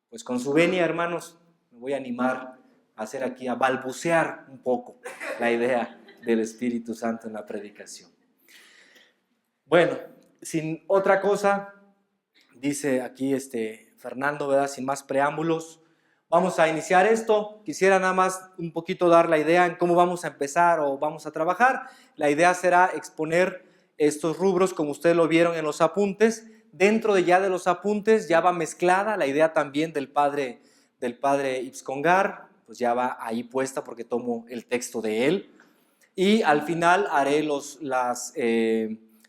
Pues con su venia, hermanos, me voy a animar a hacer aquí, a balbucear un poco la idea del Espíritu Santo en la predicación. Bueno, sin otra cosa, dice aquí Fernando, ¿verdad? Sin más preámbulos, vamos a iniciar esto. Quisiera nada más un poquito dar la idea en cómo vamos a empezar o vamos a trabajar. La idea será exponer estos rubros como ustedes lo vieron en los apuntes. Dentro de los apuntes ya va mezclada la idea también del padre Yves Congar, pues ya va ahí puesta porque tomo el texto de él. Y al final haré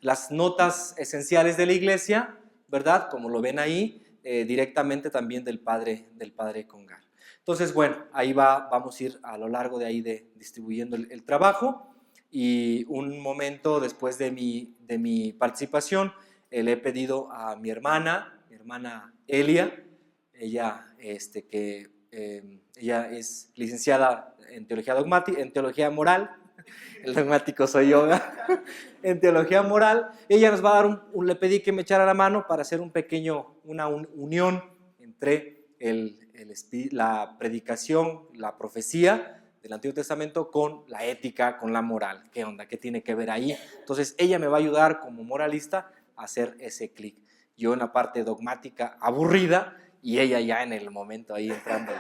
las notas esenciales de la iglesia, ¿verdad? Como lo ven ahí, directamente también del padre Congar. Entonces, bueno, ahí vamos a ir a lo largo de ahí distribuyendo el trabajo, y un momento después de mi participación, le he pedido a mi hermana Elia, ella, ella es licenciada en teología dogmática, en teología moral. El dogmático soy yo, en teología moral. Ella nos va a dar le pedí que me echara la mano para hacer una unión entre la predicación, la profecía del Antiguo Testamento con la ética, con la moral. ¿Qué onda? ¿Qué tiene que ver ahí? Entonces ella me va a ayudar como moralista a hacer ese clic. Yo en la parte dogmática aburrida y ella ya en el momento ahí entrando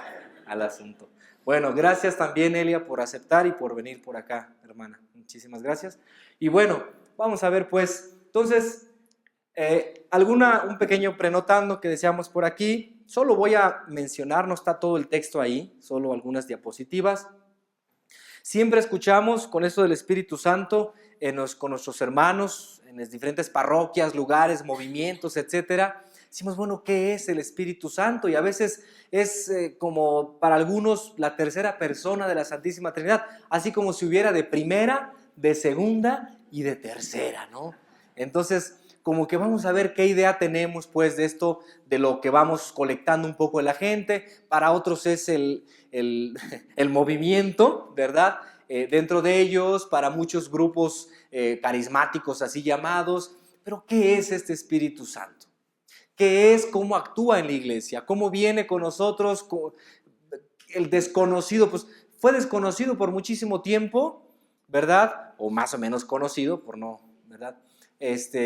al asunto. Bueno, gracias también, Elia, por aceptar y por venir por acá, hermana. Muchísimas gracias. Y bueno, vamos a ver pues, entonces, un pequeño prenotando que deseamos por aquí. Solo voy a mencionar, no está todo el texto ahí, solo algunas diapositivas. Siempre escuchamos con esto del Espíritu Santo con nuestros hermanos en las diferentes parroquias, lugares, movimientos, etcétera. Decimos, bueno, ¿qué es el Espíritu Santo? Y a veces es como para algunos la tercera persona de la Santísima Trinidad, así como si hubiera de primera, de segunda y de tercera, ¿no? Entonces, como que vamos a ver qué idea tenemos pues de esto, de lo que vamos colectando un poco de la gente. Para otros es el movimiento, ¿verdad? Dentro de ellos, para muchos grupos carismáticos así llamados. Pero ¿qué es este Espíritu Santo? ¿Qué es? ¿Cómo actúa en la iglesia? ¿Cómo viene con nosotros? El desconocido, pues fue desconocido por muchísimo tiempo, ¿verdad? O más o menos conocido, por no, ¿verdad?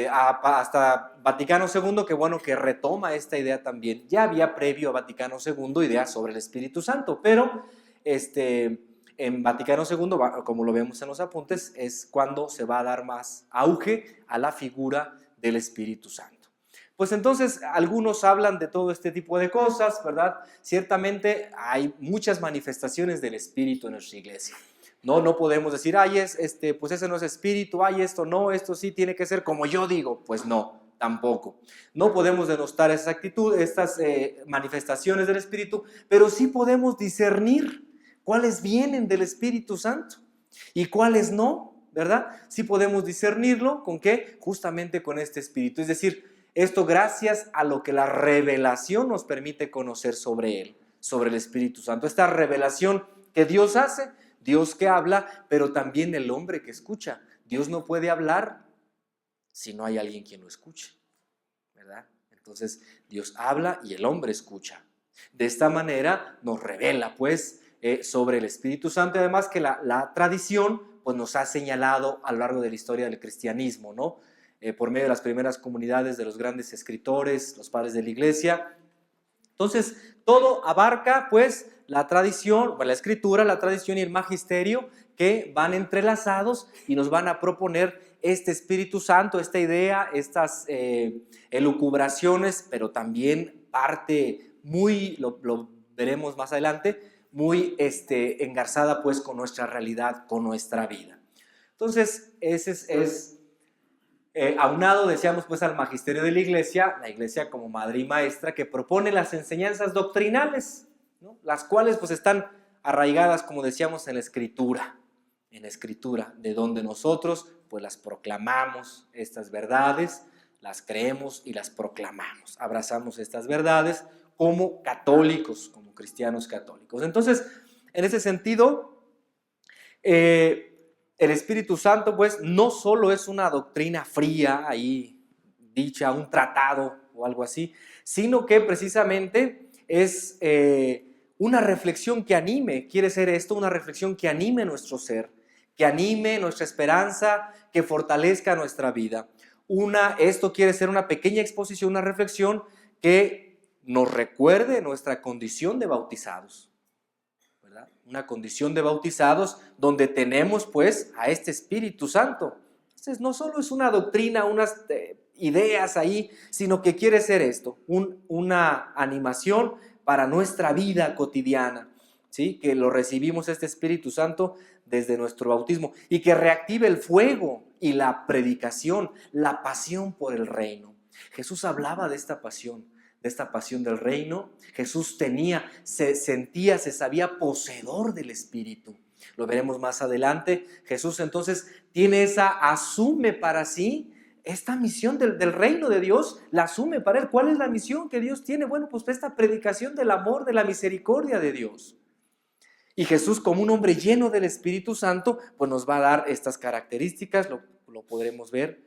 Hasta Vaticano II, que bueno, que retoma esta idea también. Ya había previo a Vaticano II ideas sobre el Espíritu Santo, pero en Vaticano II, como lo vemos en los apuntes, es cuando se va a dar más auge a la figura del Espíritu Santo. Pues entonces algunos hablan de todo este tipo de cosas, ¿verdad? Ciertamente hay muchas manifestaciones del Espíritu en nuestra iglesia. No podemos decir, ay, pues ese no es espíritu, ay, esto no, esto sí tiene que ser como yo digo. Pues no, tampoco. No podemos denostar esa actitud, estas manifestaciones del Espíritu, pero sí podemos discernir cuáles vienen del Espíritu Santo y cuáles no, ¿verdad? Sí podemos discernirlo, ¿con qué? Justamente con este Espíritu. Es decir, esto gracias a lo que la revelación nos permite conocer sobre él, sobre el Espíritu Santo. Esta revelación que Dios hace, Dios que habla, pero también el hombre que escucha. Dios no puede hablar si no hay alguien quien lo escuche, ¿verdad? Entonces Dios habla y el hombre escucha. De esta manera nos revela pues sobre el Espíritu Santo, y además que la tradición pues nos ha señalado a lo largo de la historia del cristianismo, ¿no? Por medio de las primeras comunidades de los grandes escritores, los padres de la iglesia. Entonces, todo abarca pues la tradición, la escritura, la tradición y el magisterio, que van entrelazados y nos van a proponer este Espíritu Santo, esta idea, estas elucubraciones, pero también parte muy, lo veremos más adelante, muy engarzada pues con nuestra realidad, con nuestra vida. Entonces, ese es aunado, decíamos, pues al magisterio de la iglesia como madre y maestra que propone las enseñanzas doctrinales, ¿no? Las cuales pues están arraigadas, como decíamos, en la escritura, de donde nosotros pues las proclamamos, estas verdades, las creemos y las proclamamos, abrazamos estas verdades como católicos, como cristianos católicos. Entonces, en ese sentido, el Espíritu Santo, pues, no solo es una doctrina fría, ahí dicha, un tratado o algo así, sino que precisamente es una reflexión que anime, quiere ser esto, una reflexión que anime nuestro ser, que anime nuestra esperanza, que fortalezca nuestra vida. Esto quiere ser una pequeña exposición, una reflexión que nos recuerde nuestra condición de bautizados, ¿verdad? Una condición de bautizados donde tenemos pues a este Espíritu Santo. Entonces no solo es una doctrina, unas ideas ahí, sino que quiere ser esto, una animación para nuestra vida cotidiana, ¿sí? Que lo recibimos este Espíritu Santo desde nuestro bautismo y que reactive el fuego y la predicación, la pasión por el reino. Jesús hablaba de esta pasión del reino. Jesús se sentía, se sabía poseedor del Espíritu. Lo veremos más adelante. Jesús entonces asume para sí esta misión del reino de Dios, la asume para él. ¿Cuál es la misión que Dios tiene? Bueno, pues esta predicación del amor, de la misericordia de Dios. Y Jesús, como un hombre lleno del Espíritu Santo, pues nos va a dar estas características, lo podremos ver.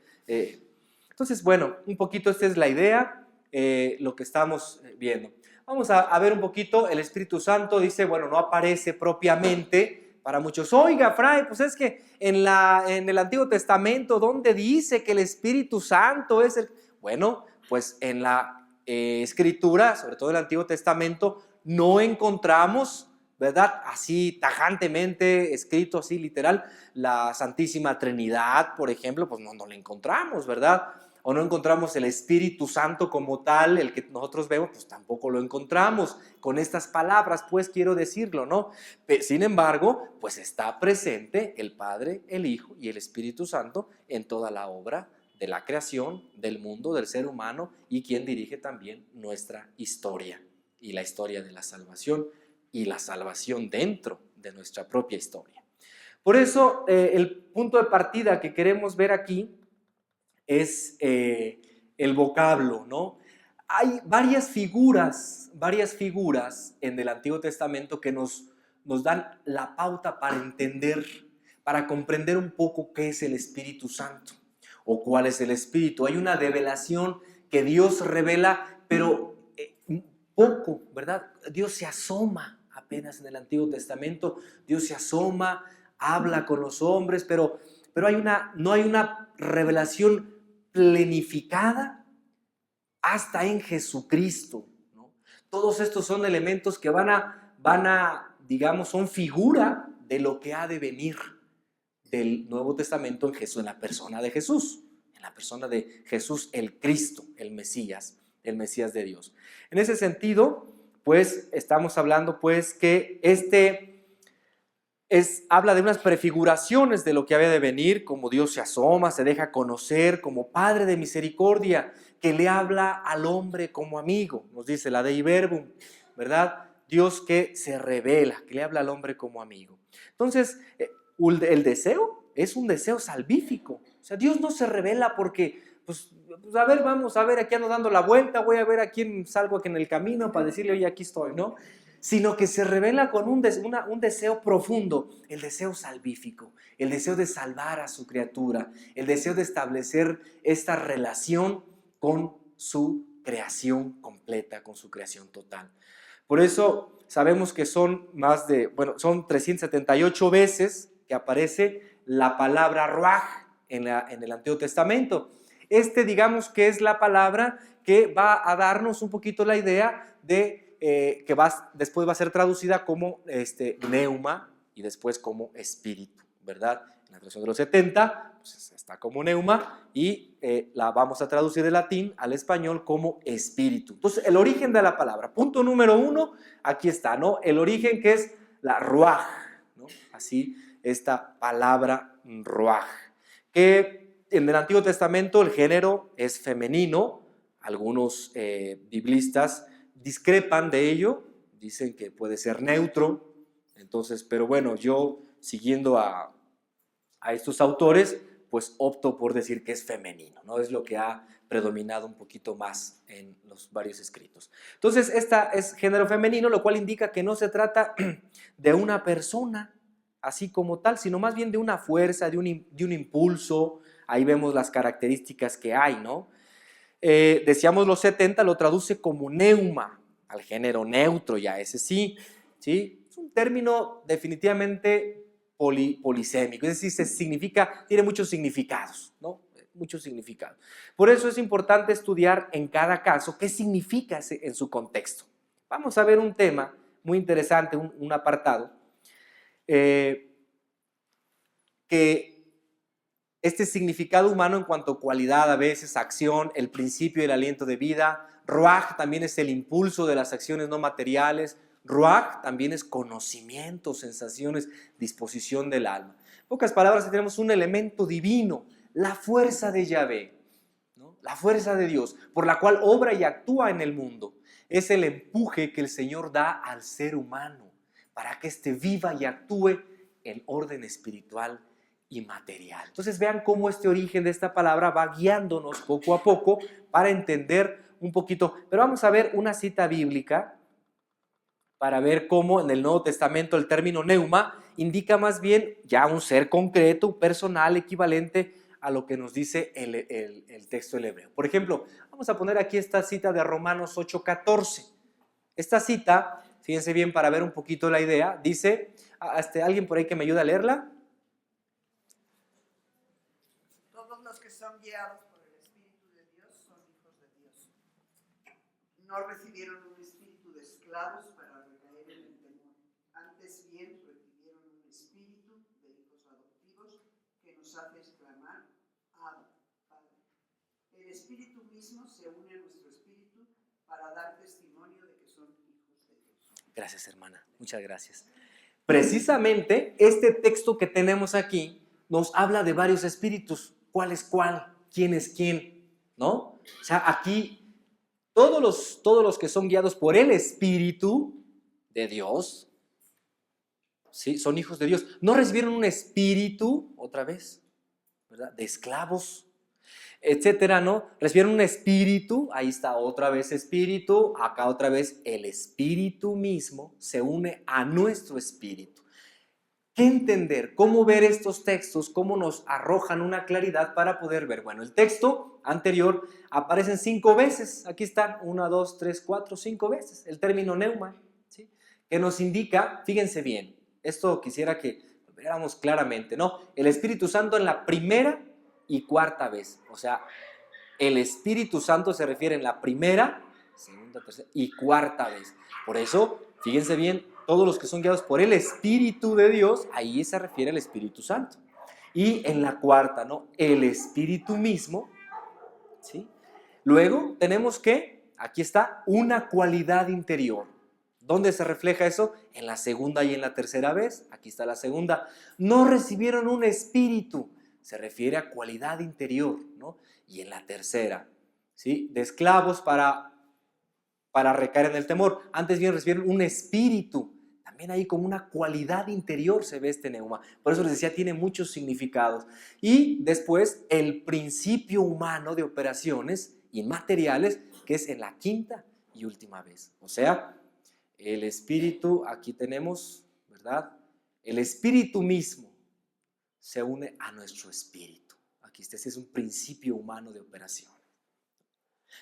Entonces, bueno, un poquito esta es la idea, lo que estamos viendo. Vamos a ver un poquito, el Espíritu Santo dice, bueno, no aparece propiamente para muchos. Oiga, Fray, pues es que en el Antiguo Testamento, ¿dónde dice que el Espíritu Santo es el...? Bueno, pues en la Escritura, sobre todo en el Antiguo Testamento, no encontramos, ¿verdad? Así tajantemente, escrito así literal, la Santísima Trinidad, por ejemplo, pues no la encontramos, ¿verdad? O no encontramos el Espíritu Santo como tal, el que nosotros vemos, pues tampoco lo encontramos con estas palabras, pues quiero decirlo, ¿no? Sin embargo, pues está presente el Padre, el Hijo y el Espíritu Santo en toda la obra de la creación, del mundo, del ser humano y quien dirige también nuestra historia y la historia de la salvación y la salvación dentro de nuestra propia historia. Por eso, el punto de partida que queremos ver aquí es el vocablo, ¿no? Hay varias figuras en el Antiguo Testamento que nos dan la pauta para entender, para comprender un poco qué es el Espíritu Santo o cuál es el Espíritu. Hay una revelación que Dios revela, pero poco, ¿verdad? Dios se asoma apenas en el Antiguo Testamento, Dios se asoma, habla con los hombres, pero no hay una revelación plenificada hasta en Jesucristo, ¿no? Todos estos son elementos que van a, digamos, son figura de lo que ha de venir del Nuevo Testamento en Jesús, en la persona de Jesús, el Cristo, el Mesías de Dios. En ese sentido, pues estamos hablando pues que habla de unas prefiguraciones de lo que había de venir, como Dios se asoma, se deja conocer como Padre de misericordia, que le habla al hombre como amigo, nos dice la Dei Verbum, ¿verdad? Dios que se revela, que le habla al hombre como amigo. Entonces, el deseo es un deseo salvífico. O sea, Dios no se revela porque, pues a ver, vamos a ver, aquí ando dando la vuelta, voy a ver a quién salgo aquí en el camino para decirle, oye, aquí estoy, ¿no? Sino que se revela con un deseo profundo, el deseo salvífico, el deseo de salvar a su criatura, el deseo de establecer esta relación con su creación completa, con su creación total. Por eso sabemos que son son 378 veces que aparece la palabra ruaj en el Antiguo Testamento. Digamos que es la palabra que va a darnos un poquito la idea de que después va a ser traducida como neuma y después como espíritu, ¿verdad? En la traducción de los 70 pues está como neuma y la vamos a traducir de latín al español como espíritu. Entonces, el origen de la palabra. Punto número 1, aquí está, ¿no? El origen que es la ruaj, ¿no? Así, esta palabra ruaj, que en el Antiguo Testamento el género es femenino. Algunos biblistas discrepan de ello, dicen que puede ser neutro. Entonces, pero bueno, yo siguiendo a estos autores, pues opto por decir que es femenino, ¿no? Es lo que ha predominado un poquito más en los varios escritos. Entonces, esta es género femenino, lo cual indica que no se trata de una persona así como tal, sino más bien de una fuerza, de un impulso. Ahí vemos las características que hay, ¿no? Decíamos los 70, lo traduce como neuma. al género neutro ya, ese sí, ¿sí? Es un término definitivamente polisémico, es decir, tiene muchos significados, ¿no? Muchos significados. Por eso es importante estudiar en cada caso qué significa en su contexto. Vamos a ver un tema muy interesante, un apartado, que este significado humano en cuanto a cualidad, a veces, acción, el principio y el aliento de vida. Ruach también es el impulso de las acciones no materiales. Ruach también es conocimiento, sensaciones, disposición del alma. En pocas palabras, tenemos un elemento divino, la fuerza de Yahvé, ¿no? La fuerza de Dios, por la cual obra y actúa en el mundo. Es el empuje que el Señor da al ser humano para que éste viva y actúe en orden espiritual y material. Entonces vean cómo este origen de esta palabra va guiándonos poco a poco para entender un poquito. Pero vamos a ver una cita bíblica para ver cómo en el Nuevo Testamento el término neuma indica más bien ya un ser concreto, personal, equivalente a lo que nos dice el texto del hebreo. Por ejemplo, vamos a poner aquí esta cita de Romanos 8:14. Esta cita, fíjense bien para ver un poquito la idea, dice, ¿alguien por ahí que me ayude a leerla? Los que son guiados por el Espíritu de Dios son hijos de Dios. No recibieron un espíritu de esclavos para recaer en el temor. Antes bien recibieron un espíritu de hijos adoptivos que nos hace exclamar, Abba, Padre. El Espíritu mismo se une a nuestro espíritu para dar testimonio de que son hijos de Dios. Gracias, hermana. Muchas gracias. Precisamente este texto que tenemos aquí nos habla de varios espíritus. ¿Cuál es cuál? ¿Quién es quién? ¿No? O sea, aquí todos los que son guiados por el Espíritu de Dios, ¿sí? Son hijos de Dios. No recibieron un espíritu, otra vez, ¿verdad? De esclavos, etcétera, ¿no? Recibieron un espíritu, ahí está otra vez espíritu, acá otra vez el Espíritu mismo se une a nuestro espíritu. ¿Qué entender? ¿Cómo ver estos textos? ¿Cómo nos arrojan una claridad para poder ver? Bueno, el texto anterior aparecen 5 veces. Aquí están, 1, 2, 3, 4, 5 veces. El término neuma, ¿sí? Que nos indica, fíjense bien, esto quisiera que lo viéramos claramente, ¿no? El Espíritu Santo en la primera y cuarta vez. O sea, el Espíritu Santo se refiere en la primera, segunda, tercera y cuarta vez. Por eso, fíjense bien, todos los que son guiados por el Espíritu de Dios, ahí se refiere al Espíritu Santo. Y en la cuarta, ¿no? El Espíritu mismo, ¿sí? Luego tenemos que, aquí está, una cualidad interior. ¿Dónde se refleja eso? En la segunda y en la tercera vez. Aquí está la segunda. No recibieron un espíritu. Se refiere a cualidad interior, ¿no? Y en la tercera, ¿sí? De esclavos para recaer en el temor. Antes bien recibieron un espíritu. También ahí como una cualidad interior se ve este neuma. Por eso les decía, tiene muchos significados. Y después el principio humano de operaciones inmateriales, que es en la quinta y última vez. O sea, el espíritu, aquí tenemos, ¿verdad? El espíritu mismo se une a nuestro espíritu. Aquí este es un principio humano de operación.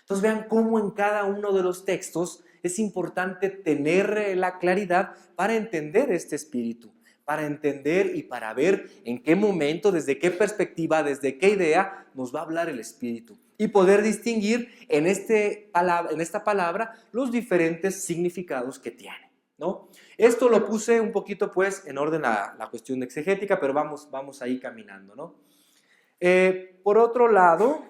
Entonces vean cómo en cada uno de los textos es importante tener la claridad para entender este espíritu, para entender y para ver en qué momento, desde qué perspectiva, desde qué idea nos va a hablar el espíritu y poder distinguir en esta palabra los diferentes significados que tiene, ¿no? Esto lo puse un poquito pues en orden a la cuestión exegética, pero vamos ahí caminando, ¿no? Por otro lado,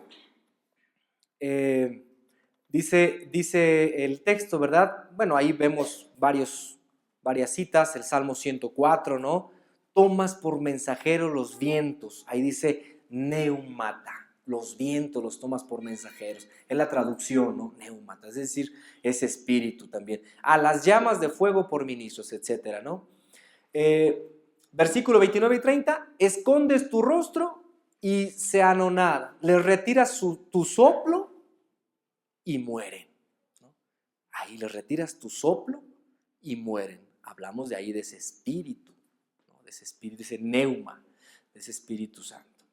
dice el texto, ¿verdad? Bueno, ahí vemos varias citas, el Salmo 104, ¿no? Tomas por mensajero los vientos, ahí dice neumata, los vientos los tomas por mensajeros, es la traducción, ¿no? Neumata, es decir, es espíritu también. A las llamas de fuego por ministros, etcétera, ¿no? Versículo 29 y 30, escondes tu rostro y se anonada, les retiras tu soplo y mueren, ¿no? Ahí les retiras tu soplo y mueren. Hablamos de ahí de ese espíritu, ¿no? De ese espíritu, de ese neuma, de ese Espíritu Santo.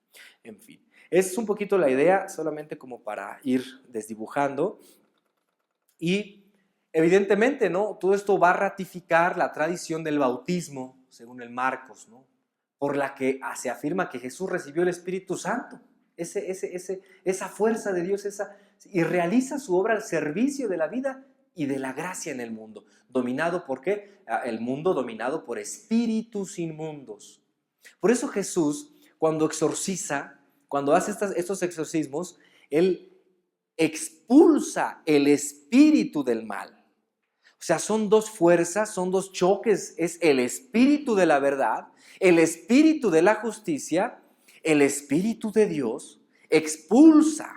En fin, es un poquito la idea, solamente como para ir desdibujando. Y evidentemente, ¿no? Todo esto va a ratificar la tradición del bautismo, según el Marcos, ¿no? Por la que se afirma que Jesús recibió el Espíritu Santo, esa fuerza de Dios, y realiza su obra al servicio de la vida y de la gracia en el mundo. ¿Dominado por qué? El mundo dominado por espíritus inmundos. Por eso Jesús, cuando exorciza, cuando hace estos exorcismos, Él expulsa el espíritu del mal. O sea, son dos fuerzas, son dos choques. Es el espíritu de la verdad, el espíritu de la justicia, el espíritu de Dios expulsa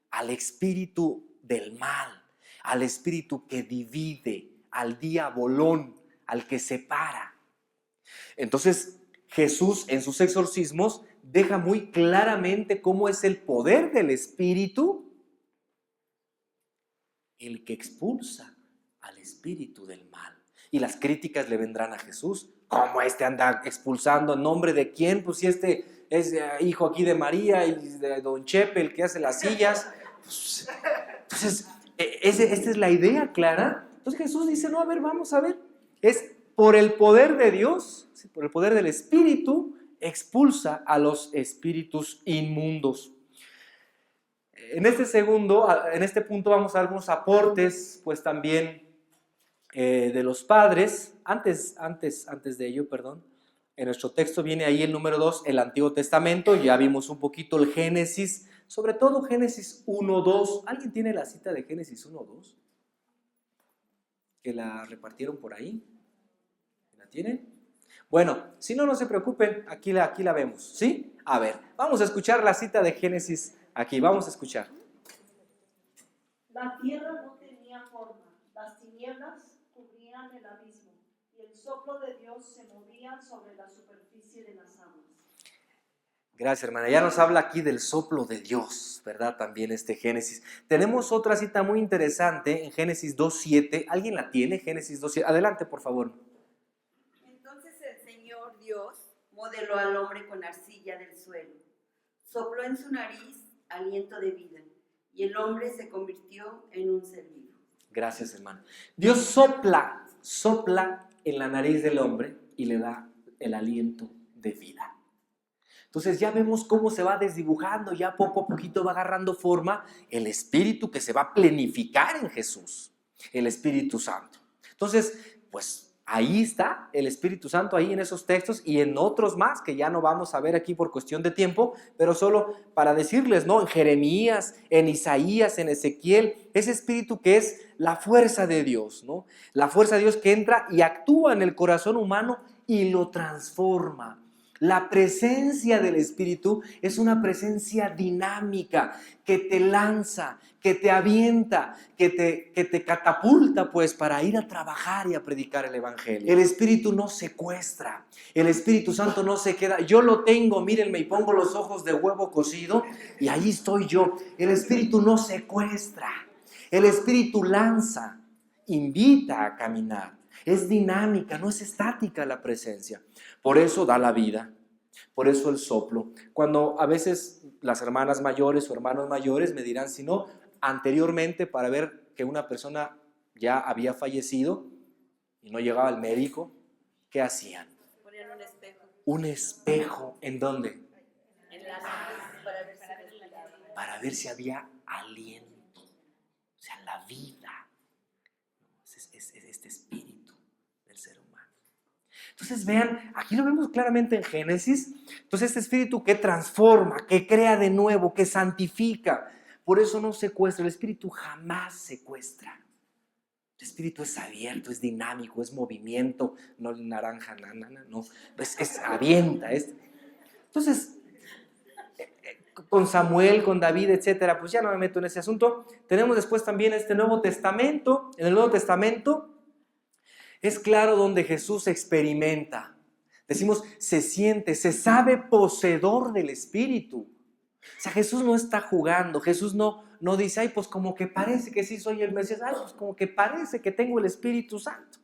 al espíritu del mal, al espíritu que divide, al diabolón, al que separa. Entonces, Jesús en sus exorcismos deja muy claramente cómo es el poder del espíritu el que expulsa al espíritu del mal. Y las críticas le vendrán a Jesús. ¿Cómo anda expulsando? ¿En nombre de quién? Pues si este es hijo aquí de María y de Don Chepe, el que hace las sillas. Pues, entonces, esta es la idea clara. Entonces Jesús dice, no, a ver, vamos a ver. Es por el poder de Dios, por el poder del Espíritu, expulsa a los espíritus inmundos. En este punto vamos a dar unos aportes, pues también de los padres. Antes de ello, perdón. En nuestro texto viene ahí el número 2, el Antiguo Testamento. Ya vimos un poquito el Génesis, sobre todo Génesis 1:2. ¿Alguien tiene la cita de Génesis 1:2? ¿Que la repartieron por ahí? ¿La tienen? Bueno, si no, no se preocupen, aquí la vemos, ¿sí? A ver, vamos a escuchar la cita de Génesis aquí, vamos a escuchar. La tierra no tenía forma, las tinieblas cubrían el abismo, y el soplo de Dios se movía sobre la superficie de las aguas. Gracias, hermana. Ya nos habla aquí del soplo de Dios, ¿verdad? También este Génesis. Tenemos otra cita muy interesante en Génesis 2:7. ¿Alguien la tiene? Génesis 2:7. Adelante, por favor. Entonces el Señor Dios modeló al hombre con arcilla del suelo, sopló en su nariz aliento de vida, y el hombre se convirtió en un ser vivo. Gracias, hermano. Dios sopla en la nariz del hombre y le da el aliento de vida. Entonces ya vemos cómo se va desdibujando, ya poco a poquito va agarrando forma el Espíritu que se va a plenificar en Jesús, el Espíritu Santo. Entonces, pues ahí está el Espíritu Santo, ahí en esos textos y en otros más que ya no vamos a ver aquí por cuestión de tiempo, pero solo para decirles, ¿no? En Jeremías, en Isaías, en Ezequiel, ese Espíritu que es la fuerza de Dios, ¿no? La fuerza de Dios que entra y actúa en el corazón humano y lo transforma. La presencia del Espíritu es una presencia dinámica que te lanza, que te avienta, que te catapulta pues para ir a trabajar y a predicar el Evangelio. El Espíritu no secuestra, el Espíritu Santo no se queda. Yo lo tengo, mírenme, y pongo los ojos de huevo cocido y ahí estoy yo. El Espíritu no secuestra, el Espíritu lanza, invita a caminar. Es dinámica, no es estática la presencia. Por eso da la vida, por eso el soplo. Cuando a veces las hermanas mayores o hermanos mayores me dirán, si no, anteriormente para ver que una persona ya había fallecido y no llegaba al médico, ¿qué hacían? Ponían un espejo. Un espejo, ¿en dónde? En la nariz para ver si respiraba. Para ver si había aliento, o sea, la vida. Es este espíritu del ser humano. Entonces vean, aquí lo vemos claramente en Génesis. Entonces este espíritu que transforma, que crea de nuevo, que santifica. Por eso no secuestra, el espíritu jamás secuestra. El espíritu es abierto, es dinámico, es movimiento, no naranja, no, es avienta. Entonces, con Samuel, con David, etcétera, pues ya no me meto en ese asunto. Tenemos después también este Nuevo Testamento. En el Nuevo Testamento es claro donde Jesús experimenta. Decimos, se siente, se sabe poseedor del Espíritu. O sea, Jesús no está jugando, Jesús no dice, ay, pues como que parece que sí soy el Mesías, ay, pues como que parece que tengo el Espíritu Santo.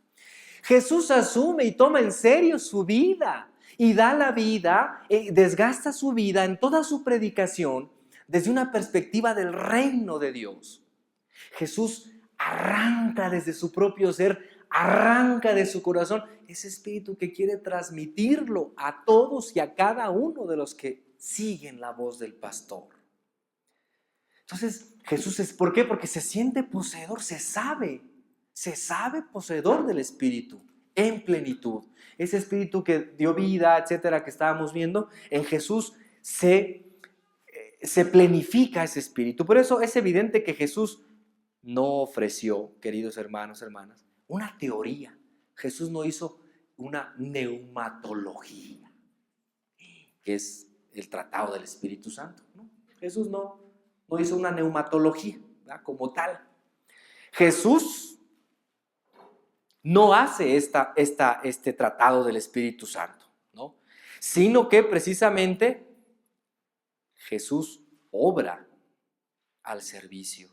Jesús asume y toma en serio su vida y da la vida, desgasta su vida en toda su predicación desde una perspectiva del reino de Dios. Jesús arranca desde su propio ser, arranca de su corazón ese espíritu que quiere transmitirlo a todos y a cada uno de los que siguen la voz del pastor. Entonces Jesús ¿por qué? Porque se siente poseedor, se sabe poseedor del espíritu en plenitud. Ese espíritu que dio vida, etcétera, que estábamos viendo, en Jesús se plenifica ese espíritu. Por eso es evidente que Jesús no ofreció, queridos hermanos, hermanas, una teoría. Jesús no hizo una neumatología, que es el tratado del Espíritu Santo, ¿no? Jesús no hizo una neumatología, ¿verdad? Como tal. Jesús no hace este tratado del Espíritu Santo, ¿no? Sino que precisamente Jesús obra al servicio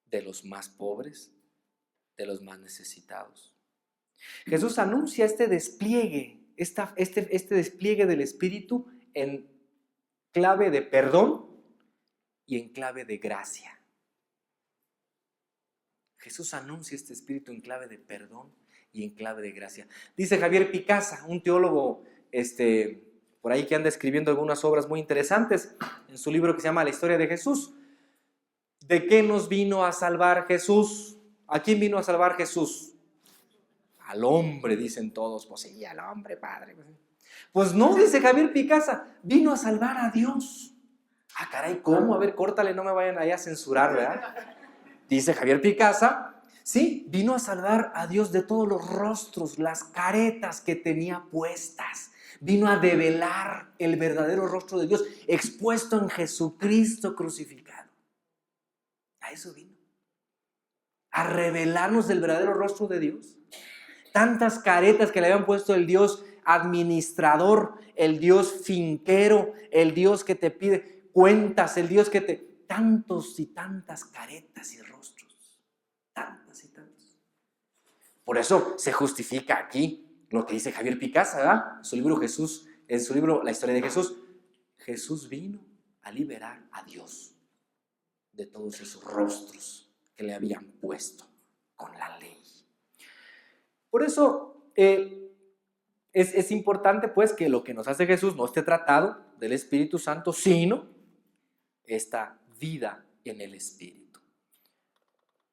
de los más pobres, de los más necesitados. Jesús anuncia este despliegue, este despliegue del Espíritu en clave de perdón y en clave de gracia. Jesús anuncia este Espíritu en clave de perdón y en clave de gracia. Dice Javier Picasa, un teólogo por ahí que anda escribiendo algunas obras muy interesantes en su libro que se llama La historia de Jesús. ¿De qué nos vino a salvar Jesús? ¿A quién vino a salvar Jesús? Al hombre, dicen todos. Pues sí, al hombre, Padre. Pues no, dice Javier Picasa, vino a salvar a Dios. Ah, caray, ¿cómo? A ver, córtale, no me vayan ahí a censurar, ¿verdad? Dice Javier Picasa, sí, vino a salvar a Dios de todos los rostros, las caretas que tenía puestas. Vino a develar el verdadero rostro de Dios, expuesto en Jesucristo crucificado. A eso vino. A revelarnos del verdadero rostro de Dios. Tantas caretas que le habían puesto el Dios administrador, el Dios finquero, el Dios que te pide cuentas, el Dios que te... Tantos y tantas caretas y rostros. Tantas y tantas. Por eso se justifica aquí lo que dice Javier Picasa, ¿verdad? En su libro La historia de Jesús. Jesús vino a liberar a Dios de todos esos rostros que le habían puesto con la ley. Por eso es importante pues que lo que nos hace Jesús no esté tratado del Espíritu Santo, sino esta vida en el Espíritu.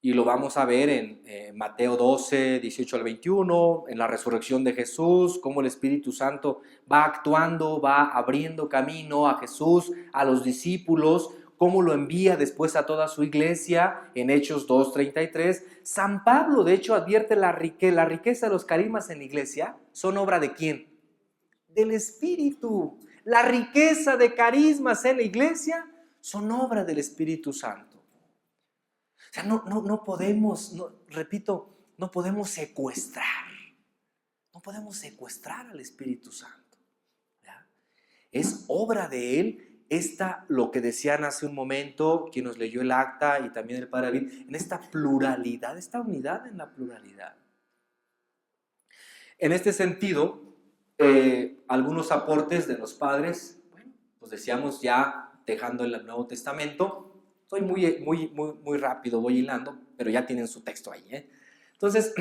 Y lo vamos a ver en Mateo 12, 18 al 21, en la resurrección de Jesús, cómo el Espíritu Santo va actuando, va abriendo camino a Jesús, a los discípulos, cómo lo envía después a toda su iglesia, en Hechos 2:33. San Pablo, de hecho, advierte la riqueza de los carismas en la iglesia son obra ¿de quién? Del Espíritu. La riqueza de carismas en la iglesia son obra del Espíritu Santo. O sea, no podemos, no podemos secuestrar. No podemos secuestrar al Espíritu Santo, ¿ya? Es obra de Él. Lo que decían hace un momento, quien nos leyó el acta y también el Padre David, en esta pluralidad, esta unidad en la pluralidad. En este sentido, algunos aportes de los padres, bueno, pues decíamos ya dejando el Nuevo Testamento, soy muy rápido, voy hilando, pero ya tienen su texto ahí, ¿eh? Entonces,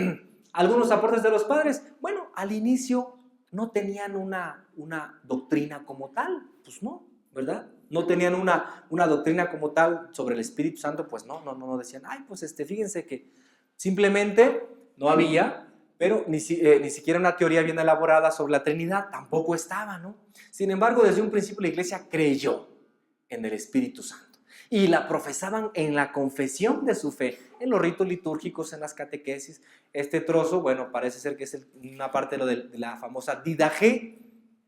algunos aportes de los padres, bueno, al inicio no tenían una doctrina como tal, pues no, ¿verdad? No tenían una doctrina como tal sobre el Espíritu Santo, pues no decían, ay, pues fíjense que simplemente no había, pero ni siquiera una teoría bien elaborada sobre la Trinidad tampoco estaba, ¿no? Sin embargo, desde un principio la iglesia creyó en el Espíritu Santo y la profesaban en la confesión de su fe, en los ritos litúrgicos, en las catequesis. Este trozo, bueno, parece ser que es una parte de la famosa Didache,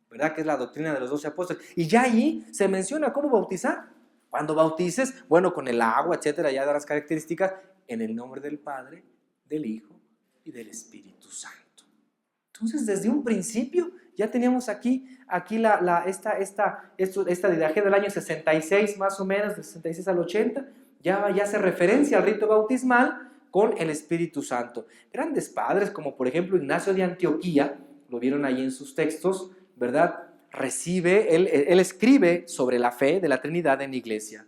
¿verdad? Que es la doctrina de los 12 apóstoles. Y ya allí se menciona cómo bautizar. Cuando bautices, bueno, con el agua, etcétera, ya de las características, en el nombre del Padre, del Hijo y del Espíritu Santo. Entonces, desde un principio, ya teníamos aquí esta Didache del año 66, más o menos, del 66 al 80, ya hace referencia al rito bautismal con el Espíritu Santo. Grandes padres, como por ejemplo Ignacio de Antioquía, lo vieron ahí en sus textos, ¿verdad? Él escribe sobre la fe de la Trinidad en la iglesia.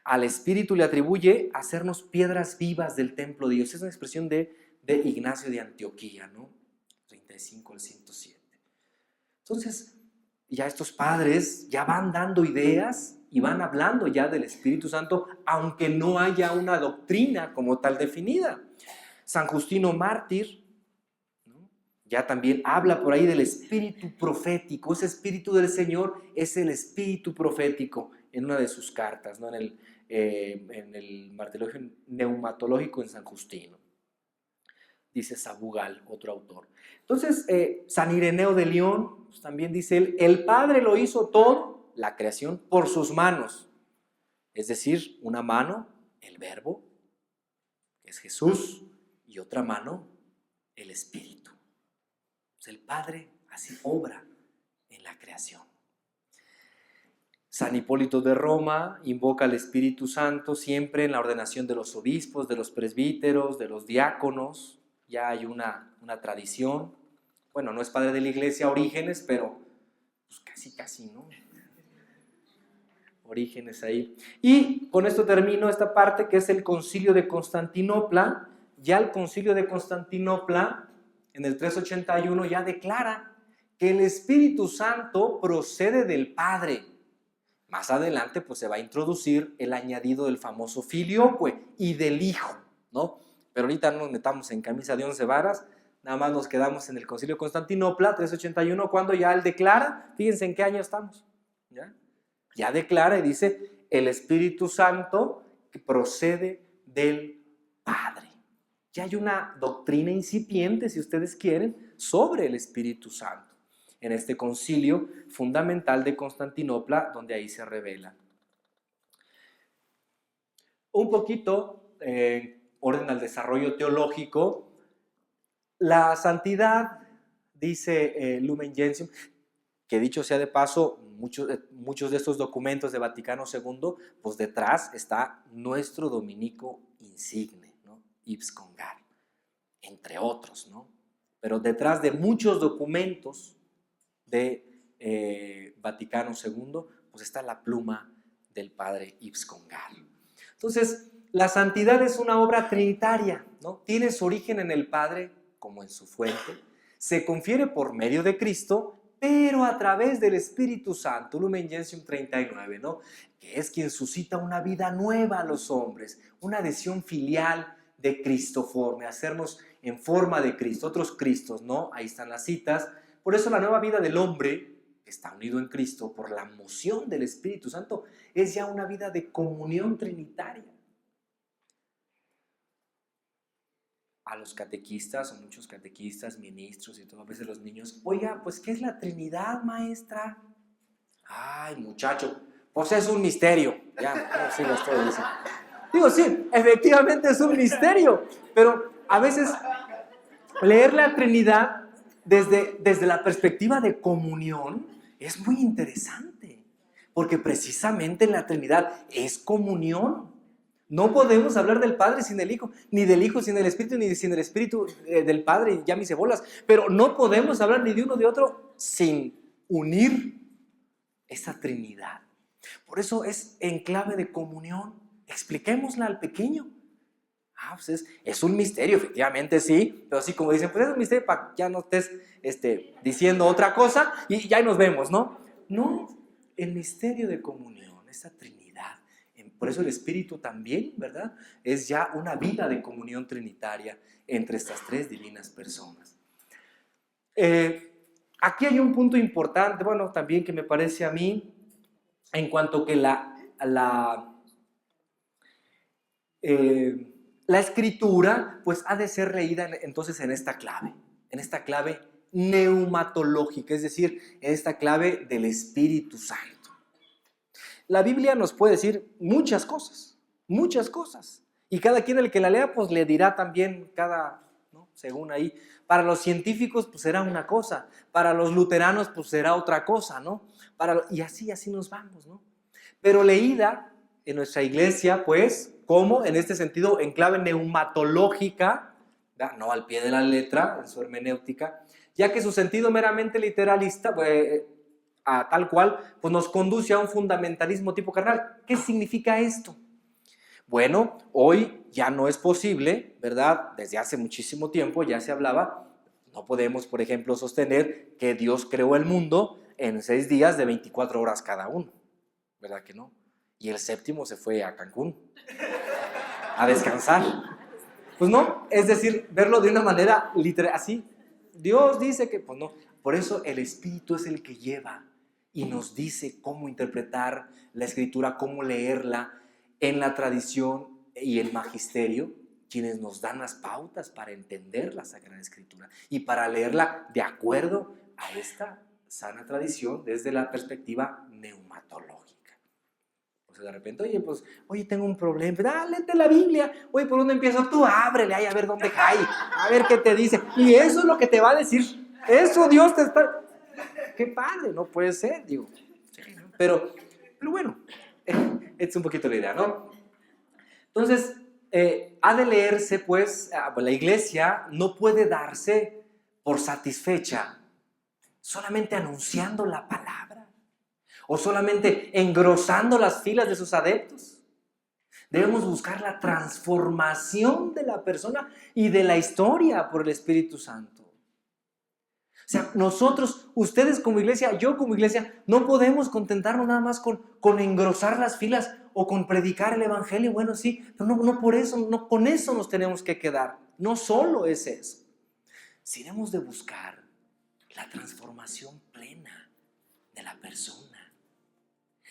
Al Espíritu le atribuye hacernos piedras vivas del templo de Dios. Es una expresión de Ignacio de Antioquía, ¿no? 35 al 107. Entonces, ya estos padres ya van dando ideas y van hablando ya del Espíritu Santo, aunque no haya una doctrina como tal definida. San Justino Mártir, ¿no?, ya también habla por ahí del espíritu profético. Ese espíritu del Señor es el espíritu profético en una de sus cartas, ¿no?, en el Martirologio Neumatológico en San Justino. Dice Sabugal, otro autor. Entonces, San Ireneo de León, pues, también dice él, el Padre lo hizo todo, la creación, por sus manos. Es decir, una mano, el Verbo, que es Jesús, y otra mano, el Espíritu. Pues el Padre así obra en la creación. San Hipólito de Roma invoca al Espíritu Santo siempre en la ordenación de los obispos, de los presbíteros, de los diáconos. Ya hay una tradición. Bueno, no es padre de la iglesia Orígenes, pero pues casi, ¿no? Orígenes ahí. Y con esto termino esta parte que es el Concilio de Constantinopla. Ya el Concilio de Constantinopla, en el 381, ya declara que el Espíritu Santo procede del Padre. Más adelante pues se va a introducir el añadido del famoso filioque y del Hijo, ¿no? Pero ahorita no nos metamos en camisa de 11 varas, nada más nos quedamos en el Concilio de Constantinopla, 381, cuando ya él declara, fíjense en qué año estamos, ya declara y dice, el Espíritu Santo que procede del Padre. Ya hay una doctrina incipiente, si ustedes quieren, sobre el Espíritu Santo, en este concilio fundamental de Constantinopla, donde ahí se revela. Un poquito, orden al desarrollo teológico, la santidad, dice Lumen Gentium, que dicho sea de paso, muchos de estos documentos de Vaticano II, pues detrás está nuestro dominico insigne, ¿no?, Ips Congar, entre otros, ¿no? Pero detrás de muchos documentos de Vaticano II, pues está la pluma del padre Ips Congar. Entonces, la santidad es una obra trinitaria, ¿no? Tiene su origen en el Padre como en su fuente, se confiere por medio de Cristo, pero a través del Espíritu Santo, Lumen Gentium 39, ¿no?, que es quien suscita una vida nueva a los hombres, una adhesión filial de cristoforme, hacernos en forma de Cristo, otros Cristos, ¿no? Ahí están las citas. Por eso la nueva vida del hombre, que está unido en Cristo por la moción del Espíritu Santo, es ya una vida de comunión trinitaria. A los catequistas, o muchos catequistas, ministros y todo, a veces los niños, oiga, pues ¿qué es la Trinidad, maestra? Ay, muchacho, pues es un misterio. Ya, sí lo estoy diciendo. Digo, sí, efectivamente es un misterio, pero a veces leer la Trinidad desde la perspectiva de comunión es muy interesante, porque precisamente la Trinidad es comunión. No podemos hablar del Padre sin el Hijo, ni del Hijo sin el Espíritu, ni sin el Espíritu del Padre, ya mis cebolas, pero no podemos hablar ni de uno de otro sin unir esa Trinidad. Por eso es en clave de comunión. Expliquémosla al pequeño. Pues es un misterio, efectivamente sí, pero así como dicen, pues es un misterio para que ya no estés diciendo otra cosa y ya nos vemos, ¿no? No, el misterio de comunión, esa Trinidad. Por eso el Espíritu también, ¿verdad?, es ya una vida de comunión trinitaria entre estas tres divinas personas. Aquí hay un punto importante, bueno, también que me parece a mí, en cuanto que la escritura, pues ha de ser leída entonces en esta clave neumatológica, es decir, en esta clave del Espíritu Santo. La Biblia nos puede decir muchas cosas, y cada quien el que la lea, pues le dirá también ¿no?, según ahí. Para los científicos, pues será una cosa, para los luteranos, pues será otra cosa, ¿no? Y así nos vamos, ¿no? Pero leída en nuestra iglesia, pues, ¿cómo? En este sentido, en clave neumatológica, ¿verdad?, no al pie de la letra, en su hermenéutica, ya que su sentido meramente literalista, a tal cual, pues nos conduce a un fundamentalismo tipo carnal. ¿Qué significa esto? Bueno, hoy ya no es posible, ¿verdad? Desde hace muchísimo tiempo ya se hablaba, no podemos, por ejemplo, sostener que Dios creó el mundo en 6 días de 24 horas cada uno, ¿verdad que no? Y el séptimo se fue a Cancún a descansar. Pues no, es decir, verlo de una manera literal, así. Dios dice que, pues no, por eso el Espíritu es el que lleva y nos dice cómo interpretar la Escritura, cómo leerla en la tradición y el magisterio, quienes nos dan las pautas para entender la Sagrada Escritura y para leerla de acuerdo a esta sana tradición desde la perspectiva neumatológica. De repente, oye, tengo un problema, léete la Biblia, oye, ¿por dónde empiezo? Tú ábrele ahí a ver dónde cae, a ver qué te dice, y eso es lo que te va a decir, eso Dios te está, qué padre, no puede ser, digo, sí, ¿no? Pero bueno, es un poquito la idea, ¿no? Entonces, ha de leerse, pues, la iglesia no puede darse por satisfecha solamente anunciando la palabra, o solamente engrosando las filas de sus adeptos. Debemos buscar la transformación de la persona y de la historia por el Espíritu Santo. O sea, nosotros, ustedes como iglesia, yo como iglesia, no podemos contentarnos nada más con engrosar las filas o con predicar el Evangelio. Bueno, sí, pero no por eso, no con eso nos tenemos que quedar. No solo es eso. Si hemos de buscar la transformación plena de la persona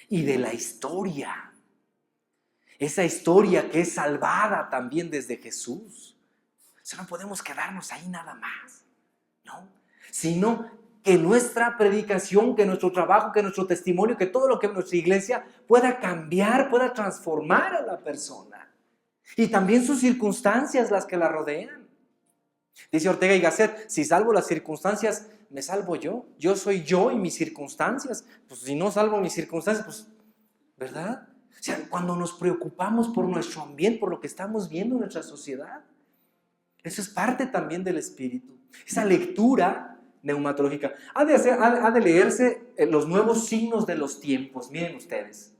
y de la historia. Esa historia que es salvada también desde Jesús. O sea, no podemos quedarnos ahí nada más, ¿no? Sino que nuestra predicación, que nuestro trabajo, que nuestro testimonio, que todo lo que nuestra iglesia pueda cambiar, pueda transformar a la persona. Y también sus circunstancias, las que la rodean. Dice Ortega y Gasset, si salvo las circunstancias, me salvo yo. Yo soy yo y mis circunstancias. Pues si no salvo mis circunstancias, pues, ¿verdad? O sea, cuando nos preocupamos por nuestro ambiente, por lo que estamos viendo en nuestra sociedad, eso es parte también del Espíritu. Esa lectura neumatológica. Ha de leerse los nuevos signos de los tiempos, miren ustedes.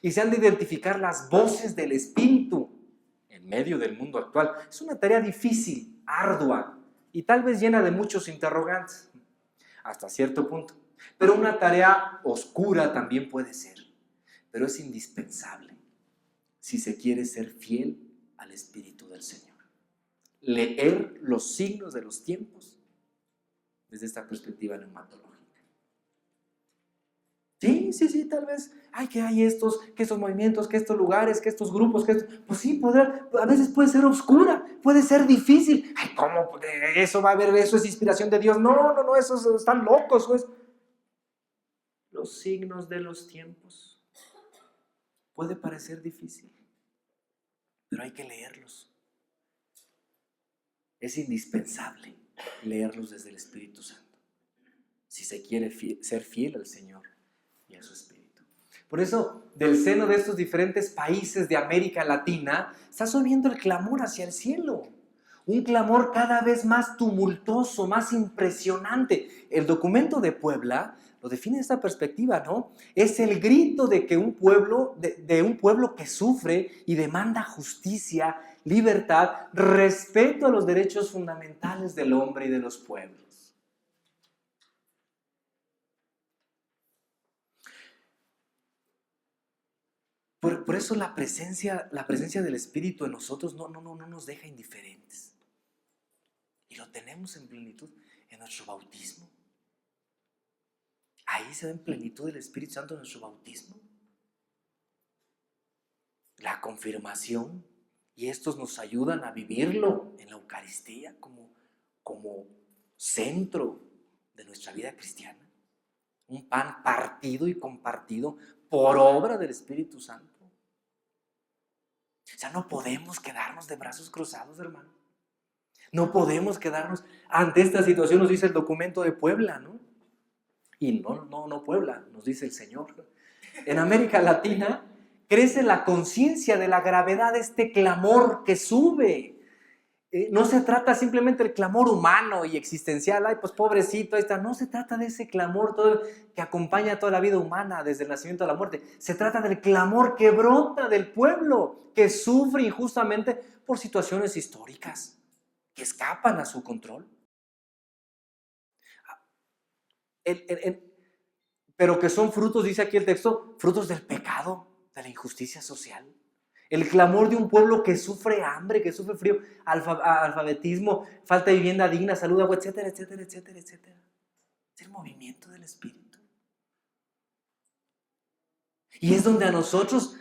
Y se han de identificar las voces del Espíritu en medio del mundo actual. Es una tarea difícil, ardua y tal vez llena de muchos interrogantes, hasta cierto punto. Pero una tarea oscura también puede ser, pero es indispensable si se quiere ser fiel al Espíritu del Señor. Leer los signos de los tiempos desde esta perspectiva neumatológica. Sí, tal vez, que hay que estos movimientos, que estos lugares, que estos grupos, pues sí, a veces puede ser oscura, puede ser difícil. ¿Cómo eso va a haber? Eso es inspiración de Dios. No, esos están locos. Pues. Los signos de los tiempos. Puede parecer difícil, pero hay que leerlos. Es indispensable leerlos desde el Espíritu Santo, si se quiere ser fiel al Señor y a su Espíritu. Por eso, del seno de estos diferentes países de América Latina, está subiendo el clamor hacia el cielo. Un clamor cada vez más tumultuoso, más impresionante. El documento de Puebla lo define de esta perspectiva, ¿no? Es el grito de que un pueblo que sufre y demanda justicia, libertad, respeto a los derechos fundamentales del hombre y de los pueblos. Por eso la presencia del Espíritu en nosotros no nos deja indiferentes. Y lo tenemos en plenitud en nuestro bautismo. Ahí se da en plenitud el Espíritu Santo en nuestro bautismo. La confirmación. Y estos nos ayudan a vivirlo en la Eucaristía como centro de nuestra vida cristiana. Un pan partido y compartido por obra del Espíritu Santo. O sea, no podemos quedarnos de brazos cruzados, hermano. No podemos quedarnos ante esta situación, nos dice el documento de Puebla, ¿no? Y no Puebla, nos dice el Señor. En América Latina crece la conciencia de la gravedad de este clamor que sube. no se trata simplemente del clamor humano y existencial, ay, pues pobrecito, ahí está. No se trata de ese clamor que acompaña toda la vida humana desde el nacimiento a la muerte. Se trata del clamor que brota del pueblo, que sufre injustamente por situaciones históricas que escapan a su control. Pero que son frutos, dice aquí el texto, frutos del pecado, de la injusticia social. El clamor de un pueblo que sufre hambre, que sufre frío, alfabetismo, falta de vivienda digna, salud, agua, etcétera, etcétera, etcétera, etcétera. Es el movimiento del Espíritu. Y es donde a nosotros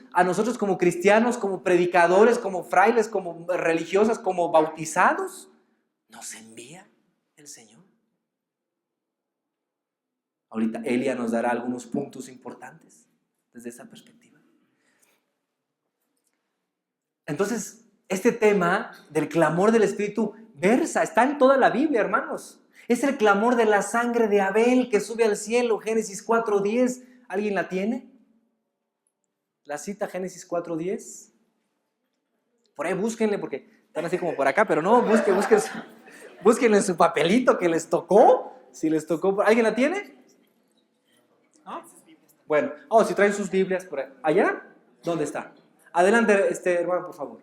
como cristianos, como predicadores, como frailes, como religiosas, como bautizados, nos envía el Señor. Ahorita Elia nos dará algunos puntos importantes desde esa perspectiva. Entonces, este tema del clamor del Espíritu está en toda la Biblia, hermanos. Es el clamor de la sangre de Abel que sube al cielo, Génesis 4:10. ¿Alguien la tiene? La cita Génesis 4:10. Por ahí búsquenle, porque están así como por acá, pero no, búsquenle en su papelito que les tocó. Si les tocó, ¿alguien la tiene? ¿No? Bueno, si traen sus Biblias por ahí. ¿Allá? ¿Dónde está? Adelante, hermano, por favor.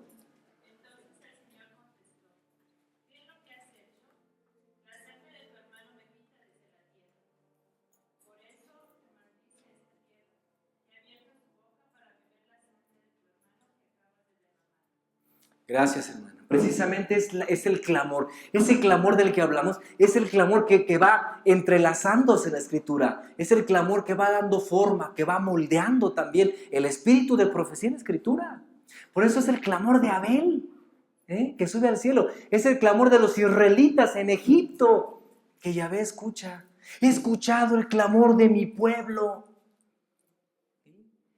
Gracias, hermano. Precisamente es el clamor. Ese clamor del que hablamos es el clamor que va entrelazándose en la Escritura. Es el clamor que va dando forma, que va moldeando también el espíritu de profecía en la Escritura. Por eso es el clamor de Abel, que sube al cielo. Es el clamor de los israelitas en Egipto, que Yahvé escucha. He escuchado el clamor de mi pueblo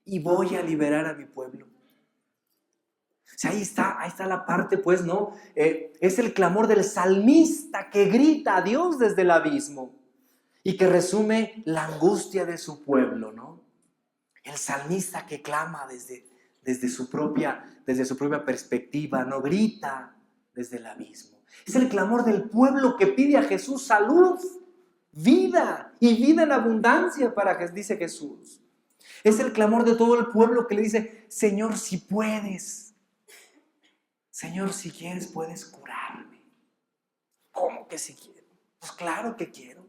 y voy a liberar a mi pueblo. O sea, ahí está la parte, pues, ¿no? Es el clamor del salmista que grita a Dios desde el abismo y que resume la angustia de su pueblo, ¿no? El salmista que clama desde su propia perspectiva, ¿no? Grita desde el abismo. Es el clamor del pueblo que pide a Jesús salud, vida y vida en abundancia dice Jesús. Es el clamor de todo el pueblo que le dice, Señor, si puedes. Señor, si quieres, puedes curarme. ¿Cómo que si quiero? Pues claro que quiero,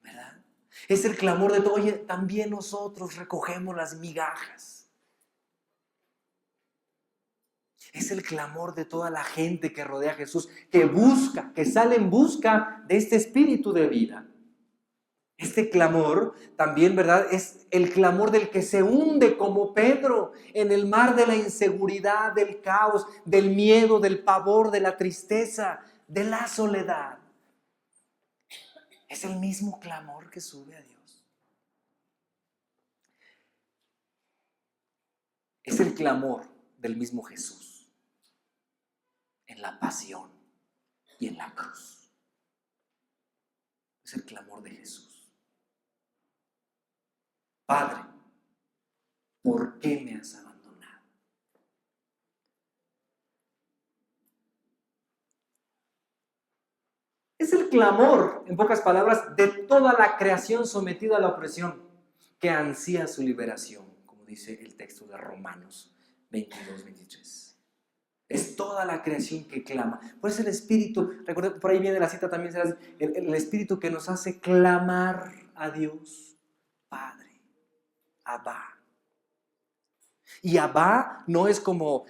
¿verdad? Es el clamor de todo. Oye, también nosotros recogemos las migajas. Es el clamor de toda la gente que rodea a Jesús, que sale en busca de este espíritu de vida. Este clamor también, ¿verdad? Es el clamor del que se hunde como Pedro en el mar de la inseguridad, del caos, del miedo, del pavor, de la tristeza, de la soledad. Es el mismo clamor que sube a Dios. Es el clamor del mismo Jesús en la pasión y en la cruz. Es el clamor de Jesús. Padre, ¿por qué me has abandonado? Es el clamor, en pocas palabras, de toda la creación sometida a la opresión, que ansía su liberación, como dice el texto de Romanos 22-23. Es toda la creación que clama. Por eso el Espíritu, recuerden, por ahí viene la cita también, el Espíritu que nos hace clamar a Dios, Padre. Abba. Y Abba no es como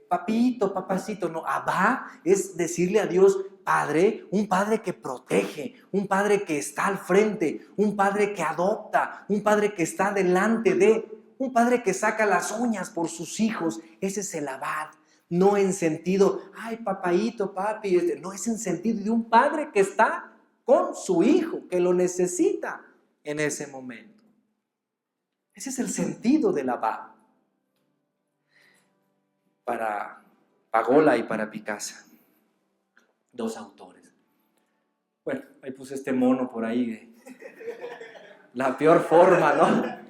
papito, papacito, no. Abba es decirle a Dios, Padre, un Padre que protege, un Padre que está al frente, un Padre que adopta, un Padre que está delante un Padre que saca las uñas por sus hijos. Ese es el Abba. No en sentido, ay, papaito, papi, no, es en sentido de un Padre que está con su hijo, que lo necesita en ese momento. Ese es el sentido del Abba. Para Pagola y para Picasa, dos autores. Bueno, ahí puse este mono por ahí. La peor forma, ¿no?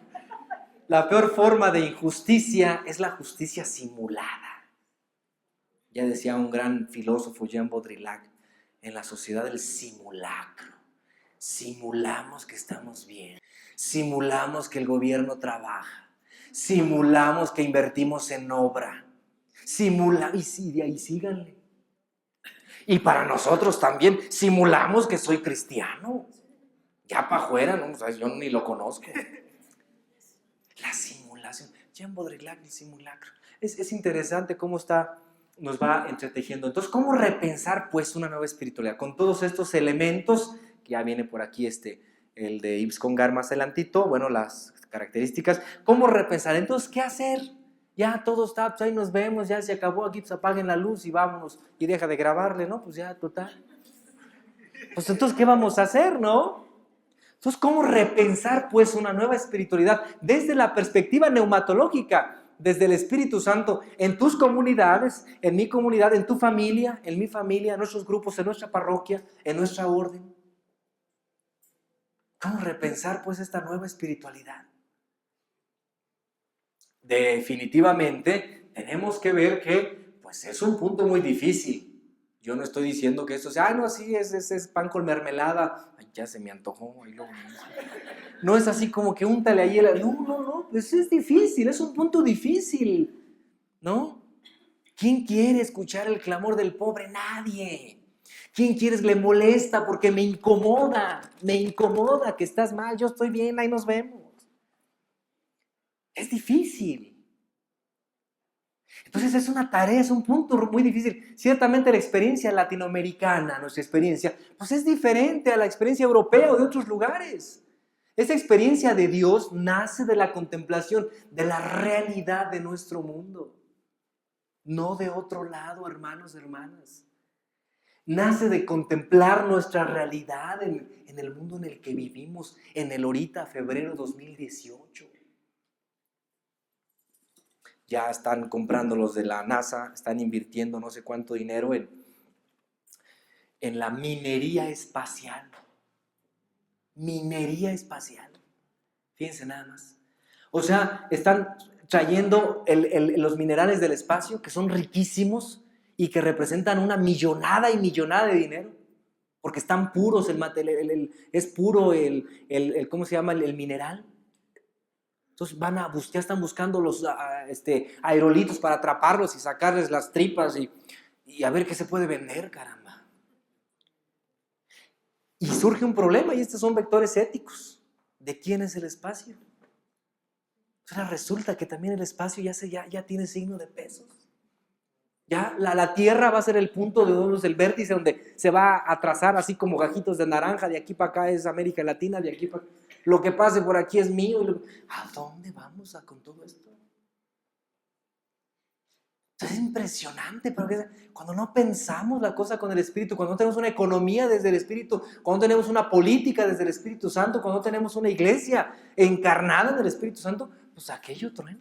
La peor forma de injusticia es la justicia simulada. Ya decía un gran filósofo, Jean Baudrillard, en la sociedad del simulacro. Simulamos que estamos bien, simulamos que el gobierno trabaja, simulamos que invertimos en obra, y sí, de ahí síganle. Y para nosotros también, simulamos que soy cristiano. Ya para afuera, ¿no? O sea, yo ni lo conozco. La simulación. Jean Baudrillard, el simulacro. Es interesante cómo nos va entretejiendo. Entonces, ¿cómo repensar pues una nueva espiritualidad? Con todos estos elementos, que ya viene por aquí el de Yves Congar más adelantito, bueno, las características. ¿Cómo repensar? Entonces, ¿qué hacer? Ya todo está, pues ahí nos vemos, ya se acabó, aquí pues apaguen la luz y vámonos. Y deja de grabarle, ¿no? Pues ya, total. Pues entonces, ¿qué vamos a hacer, no? Entonces, ¿cómo repensar pues una nueva espiritualidad desde la perspectiva neumatológica, desde el Espíritu Santo, en tus comunidades, en mi comunidad, en tu familia, en mi familia, en nuestros grupos, en nuestra parroquia, en nuestra orden? ¿Cómo repensar pues esta nueva espiritualidad? Definitivamente tenemos que ver que pues es un punto muy difícil. Yo no estoy diciendo que esto sea, no, sí, es pan con mermelada. Ay, ya se me antojó. Ay, no es así como que úntale ahí no, pues es difícil, es un punto difícil, ¿no? ¿Quién quiere escuchar el clamor del pobre? Nadie. ¿Quién quieres? Le molesta porque me incomoda que estás mal, yo estoy bien, ahí nos vemos. Es difícil. Entonces es una tarea, es un punto muy difícil. Ciertamente la experiencia latinoamericana, nuestra experiencia, pues es diferente a la experiencia europea o de otros lugares. Esa experiencia de Dios nace de la contemplación de la realidad de nuestro mundo, no de otro lado, hermanos, hermanas. Nace de contemplar nuestra realidad en el mundo en el que vivimos, en el ahorita, febrero 2018. Ya están comprando los de la NASA, están invirtiendo no sé cuánto dinero en la minería espacial. Minería espacial. Fíjense nada más. O sea, están trayendo los minerales del espacio, que son riquísimos y que representan una millonada y millonada de dinero, porque están puros, es puro ¿cómo se llama? El mineral. Entonces ya están buscando los aerolitos para atraparlos y sacarles las tripas y a ver qué se puede vender, caramba. Y surge un problema, y estos son vectores éticos. ¿De quién es el espacio? Ahora resulta que también el espacio ya tiene signo de pesos. Ya la Tierra va a ser el punto el vértice donde se va a trazar así como gajitos de naranja, de aquí para acá es América Latina, de aquí para acá. Lo que pase por aquí es mío. ¿A dónde vamos con todo esto? Es impresionante, porque cuando no pensamos la cosa con el Espíritu, cuando no tenemos una economía desde el Espíritu, cuando no tenemos una política desde el Espíritu Santo, cuando no tenemos una iglesia encarnada en el Espíritu Santo, pues aquello truena.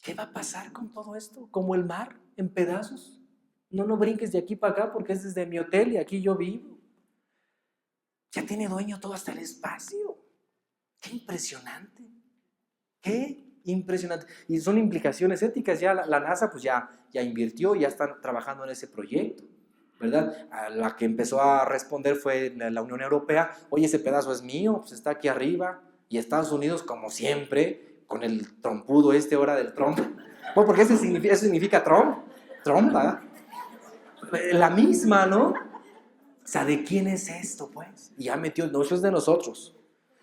¿Qué va a pasar con todo esto? Como el mar en pedazos. No brinques de aquí para acá porque es desde mi hotel y aquí yo vivo. Ya tiene dueño todo hasta el espacio. ¡Qué impresionante! ¡Qué impresionante! Y son implicaciones éticas. Ya la NASA pues ya invirtió, ya están trabajando en ese proyecto, ¿verdad? A la que empezó a responder fue la Unión Europea. Oye, ese pedazo es mío, pues está aquí arriba. Y Estados Unidos, como siempre, con el trompudo ahora del Trump. Pues porque eso significa Trump, ¿verdad? La misma, ¿no? O sea, ¿de quién es esto, pues? Y ya metió, no, eso es de nosotros.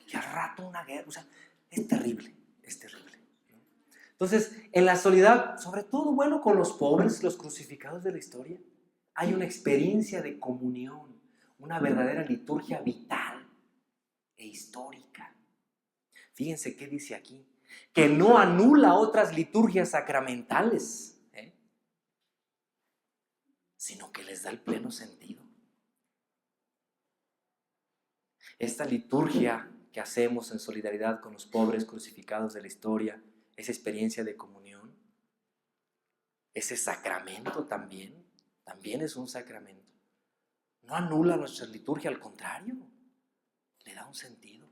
Y al rato una guerra, o sea, es terrible, es terrible. Entonces, en la soledad, sobre todo, bueno, con los pobres, los crucificados de la historia, hay una experiencia de comunión, una verdadera liturgia vital e histórica. Fíjense qué dice aquí, que no anula otras liturgias sacramentales, sino que les da el pleno sentido. Esta liturgia que hacemos en solidaridad con los pobres crucificados de la historia, esa experiencia de comunión, ese sacramento también es un sacramento. No anula nuestra liturgia, al contrario, le da un sentido,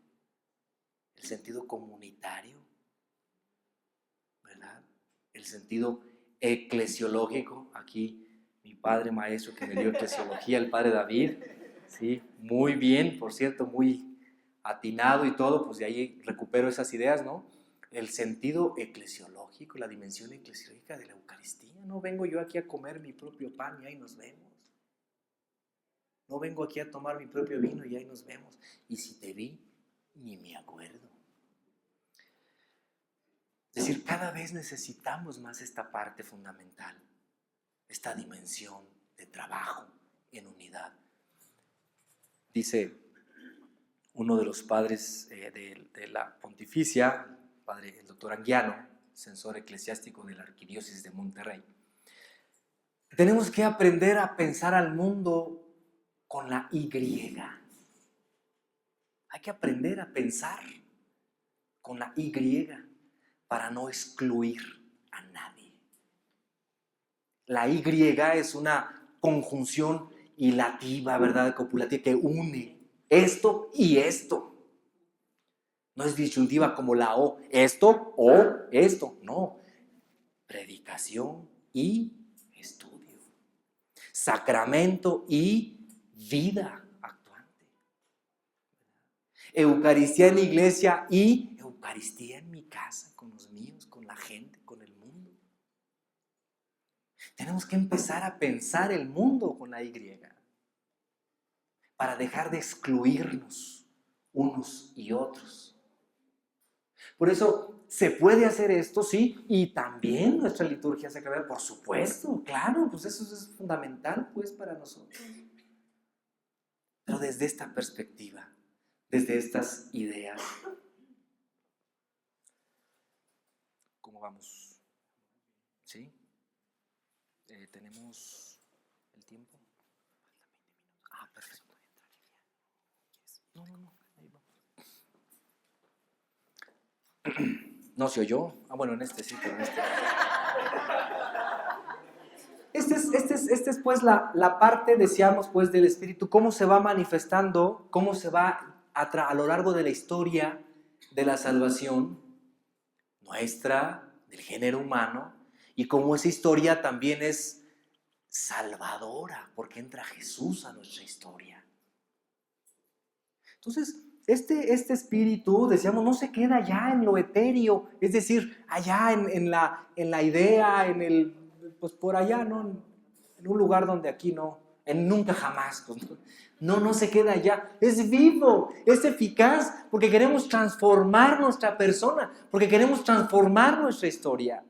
el sentido comunitario, ¿verdad? El sentido eclesiológico. Aquí mi padre maestro que me dio eclesiología, el padre David, ¿sí? Muy bien, por cierto, muy atinado y todo, pues de ahí recupero esas ideas, ¿no? El sentido eclesiológico, la dimensión eclesiológica de la Eucaristía. No vengo yo aquí a comer mi propio pan y ahí nos vemos. No vengo aquí a tomar mi propio vino y ahí nos vemos. Y si te vi, ni me acuerdo. Es decir, cada vez necesitamos más esta parte fundamental, esta dimensión de trabajo en unidad. Dice uno de los padres de la pontificia, el doctor Anguiano, censor eclesiástico de la Arquidiócesis de Monterrey. Tenemos que aprender a pensar al mundo con la Y. Hay que aprender a pensar con la Y para no excluir a nadie. La Y es una conjunción hilativa, ¿verdad? Copulativa, que une esto y esto. No es disyuntiva como la O, esto o esto, no. Predicación y estudio. Sacramento y vida actuante. Eucaristía en la iglesia y Eucaristía en mi casa, con los míos, con la gente, con el mundo. Tenemos que empezar a pensar el mundo con la Y para dejar de excluirnos unos y otros. Por eso se puede hacer esto, sí, y también nuestra liturgia sacramental, por supuesto, claro, pues eso es fundamental pues para nosotros. Pero desde esta perspectiva, desde estas ideas. ¿Cómo vamos? ¿Sí? ¿Tenemos el tiempo? Ah, perfecto. No, ahí va. ¿No se oyó? Ah, bueno, en este sí, pero en este. Esta es pues la parte, decíamos, pues del Espíritu, cómo se va manifestando, cómo se va a lo largo de la historia de la salvación nuestra, del género humano, y cómo esa historia también es salvadora, porque entra Jesús a nuestra historia. Entonces, este espíritu, decíamos, no se queda allá en lo etéreo, es decir, allá en la idea, pues por allá, ¿no? En un lugar donde aquí no, en nunca jamás, pues, no se queda allá, es vivo, es eficaz, porque queremos transformar nuestra persona, porque queremos transformar nuestra historia.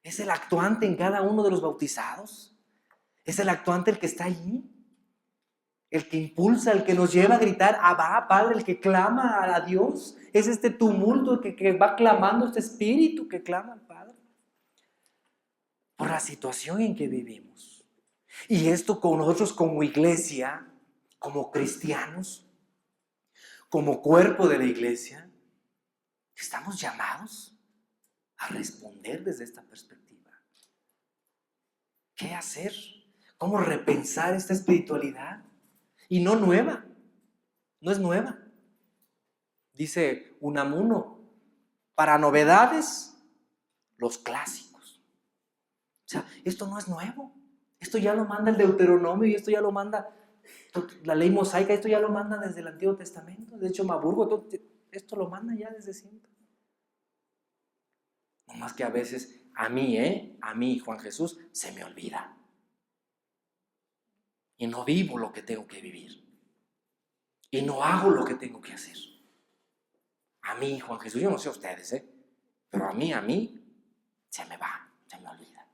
Es el actuante en cada uno de los bautizados, es el actuante el que está allí. El que impulsa, el que nos lleva a gritar, Abba, Padre, el que clama a Dios. Es este tumulto que va clamando, este espíritu que clama al Padre. Por la situación en que vivimos. Y esto con nosotros como iglesia, como cristianos, como cuerpo de la iglesia, estamos llamados a responder desde esta perspectiva. ¿Qué hacer? ¿Cómo repensar esta espiritualidad? Y no nueva, no es nueva. Dice Unamuno, para novedades, los clásicos. O sea, esto no es nuevo. Esto ya lo manda el Deuteronomio y esto ya lo manda la ley mosaica, esto ya lo manda desde el Antiguo Testamento. De hecho, Maburgo, esto lo manda ya desde siempre. No más que a veces, a mí, Juan Jesús, se me olvida. Y no vivo lo que tengo que vivir. Y no hago lo que tengo que hacer. A mí, Juan Jesús, yo no sé a ustedes, pero a mí, se me va, se me olvida.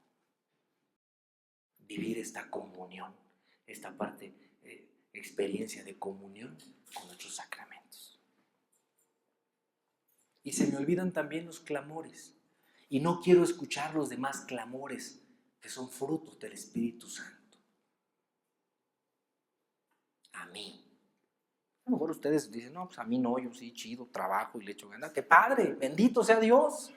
Vivir esta comunión, esta parte, experiencia de comunión con nuestros sacramentos. Y se me olvidan también los clamores. Y no quiero escuchar los demás clamores que son frutos del Espíritu Santo. A mí. A lo mejor ustedes dicen, no, pues a mí no, yo sí, chido, trabajo y le echo ganas. ¡Qué padre! ¡Bendito sea Dios!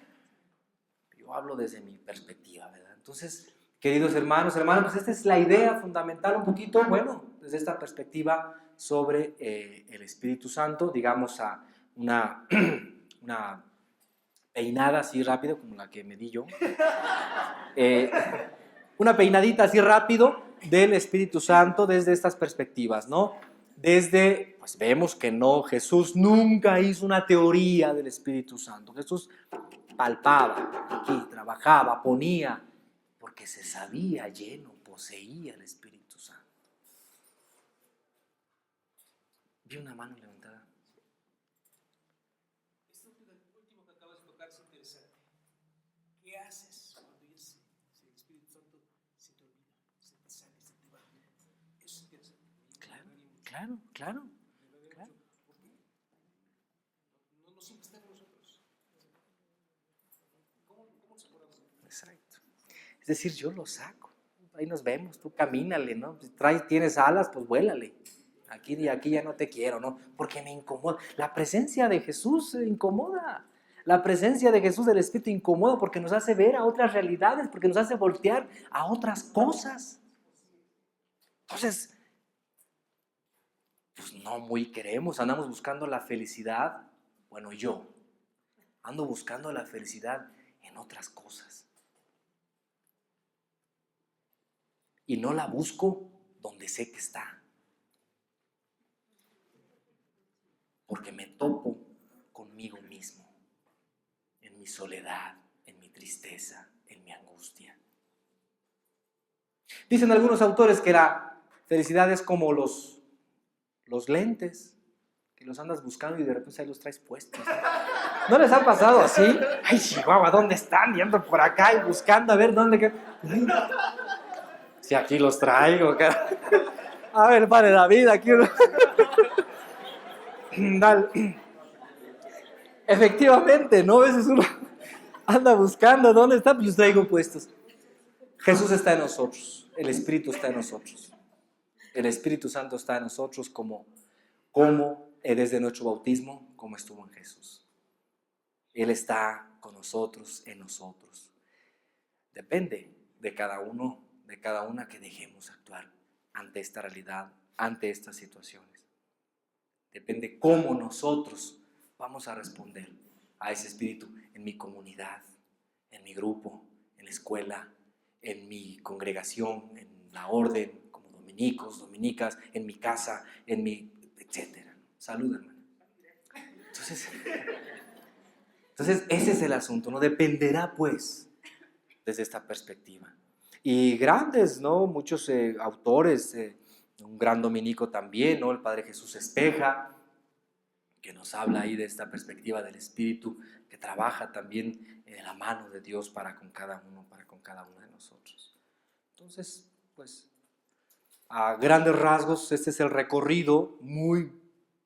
Yo hablo desde mi perspectiva, ¿verdad? Entonces, queridos hermanos, pues esta es la idea fundamental un poquito, bueno, desde esta perspectiva sobre el Espíritu Santo, digamos a una peinada así rápido, como la que me di yo. Una peinadita así rápido del Espíritu Santo desde estas perspectivas, ¿no? Desde, pues vemos que no, Jesús nunca hizo una teoría del Espíritu Santo. Jesús palpaba aquí, trabajaba, ponía, porque se sabía lleno, poseía el Espíritu Santo. Vi una mano levantada. Esto último que acabas de tocar es interesante. ¿Qué haces cuando ya el Espíritu Santo se te olvida, se te sale, se te va? Eso es interesante. Claro. Claro. Porque no siempre está con nosotros. ¿Cómo nos acordamos de él? Exacto. Es decir, yo lo saco. Ahí nos vemos, tú camínale, ¿no? Si tienes alas, pues vuélale. Aquí ya no te quiero, ¿no? Porque me incomoda. La presencia de Jesús incomoda. La presencia de Jesús del Espíritu incomoda porque nos hace ver a otras realidades, porque nos hace voltear a otras cosas. Entonces, pues no muy queremos, andamos buscando la felicidad. Bueno, yo ando buscando la felicidad en otras cosas. Y no la busco donde sé que está. Porque me topo conmigo mismo, en mi soledad, en mi tristeza, en mi angustia. Dicen algunos autores que la felicidad es como los lentes, que los andas buscando y de repente ahí los traes puestos. ¿No les ha pasado así? Ay, Chihuahua, ¿dónde están? Y ando por acá y buscando a ver dónde. Si aquí los traigo, cara. A ver, padre David, aquí uno. Dale. Efectivamente, ¿no? A veces uno anda buscando dónde está, pues los traigo puestos. Jesús está en nosotros, el Espíritu está en nosotros. El Espíritu Santo está en nosotros como desde nuestro bautismo, como estuvo en Jesús. Él está con nosotros, en nosotros. Depende de cada uno, de cada una que dejemos actuar ante esta realidad, ante estas situaciones. Depende cómo nosotros vamos a responder a ese Espíritu en mi comunidad, en mi grupo, en la escuela, en mi congregación, en la orden, como dominicos, dominicas, en mi casa, etcétera. Salud, hermano. Entonces ese es el asunto, ¿no? Dependerá, pues, desde esta perspectiva. Y grandes, ¿no? Muchos autores, un gran dominico también, ¿no? El Padre Jesús Espeja, que nos habla ahí de esta perspectiva del Espíritu, que trabaja también en la mano de Dios para con cada uno, para con cada uno de nosotros. Entonces, pues, a grandes rasgos, este es el recorrido muy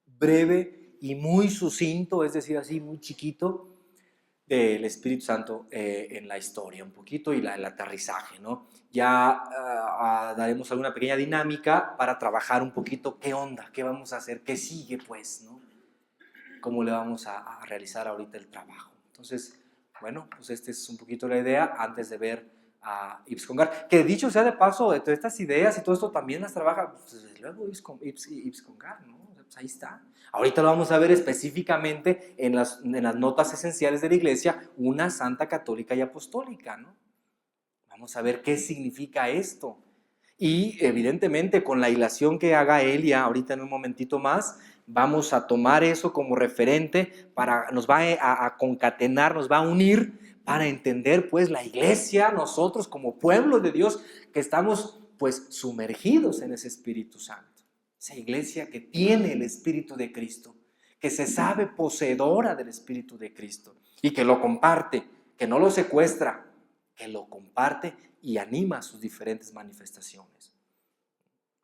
breve y muy sucinto, es decir, así muy chiquito, del Espíritu Santo en la historia, un poquito, y el aterrizaje, ¿no? Ya daremos alguna pequeña dinámica para trabajar un poquito qué onda, qué vamos a hacer, qué sigue, pues, ¿no? Cómo le vamos a realizar ahorita el trabajo. Entonces, bueno, pues esta es un poquito la idea antes de ver a Ibs Congar, que dicho sea de paso, de todas estas ideas y todo esto también las trabaja, pues, desde luego Ibs Congar, ¿no? Pues ahí está. Ahorita lo vamos a ver específicamente en las notas esenciales de la Iglesia, una santa católica y apostólica, ¿no? Vamos a ver qué significa esto. Y evidentemente con la hilación que haga Elia ahorita en un momentito más, vamos a tomar eso como referente, nos va a concatenar, nos va a unir para entender pues la Iglesia, nosotros como pueblo de Dios que estamos pues sumergidos en ese Espíritu Santo. Esa Iglesia que tiene el Espíritu de Cristo, que se sabe poseedora del Espíritu de Cristo y que lo comparte, que no lo secuestra, que lo comparte y anima sus diferentes manifestaciones.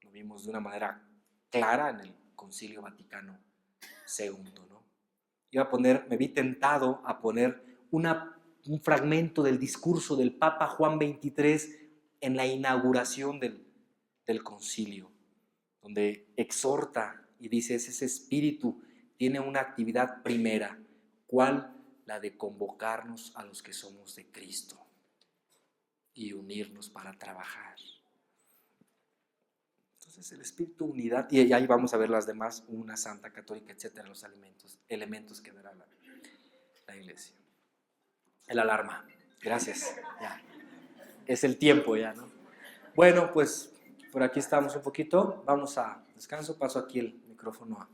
Lo vimos de una manera clara en el Concilio Vaticano II, ¿no? Me vi tentado a poner un fragmento del discurso del Papa Juan XXIII en la inauguración del concilio, donde exhorta y dice, ese espíritu tiene una actividad primera. ¿Cuál? La de convocarnos a los que somos de Cristo y unirnos para trabajar. Entonces el espíritu, unidad, y ahí vamos a ver las demás, una santa católica, etcétera, los elementos que dará la Iglesia. El alarma. Gracias. Ya. Es el tiempo ya, ¿no? Bueno, pues por aquí estamos un poquito. Vamos a descanso. Paso aquí el micrófono a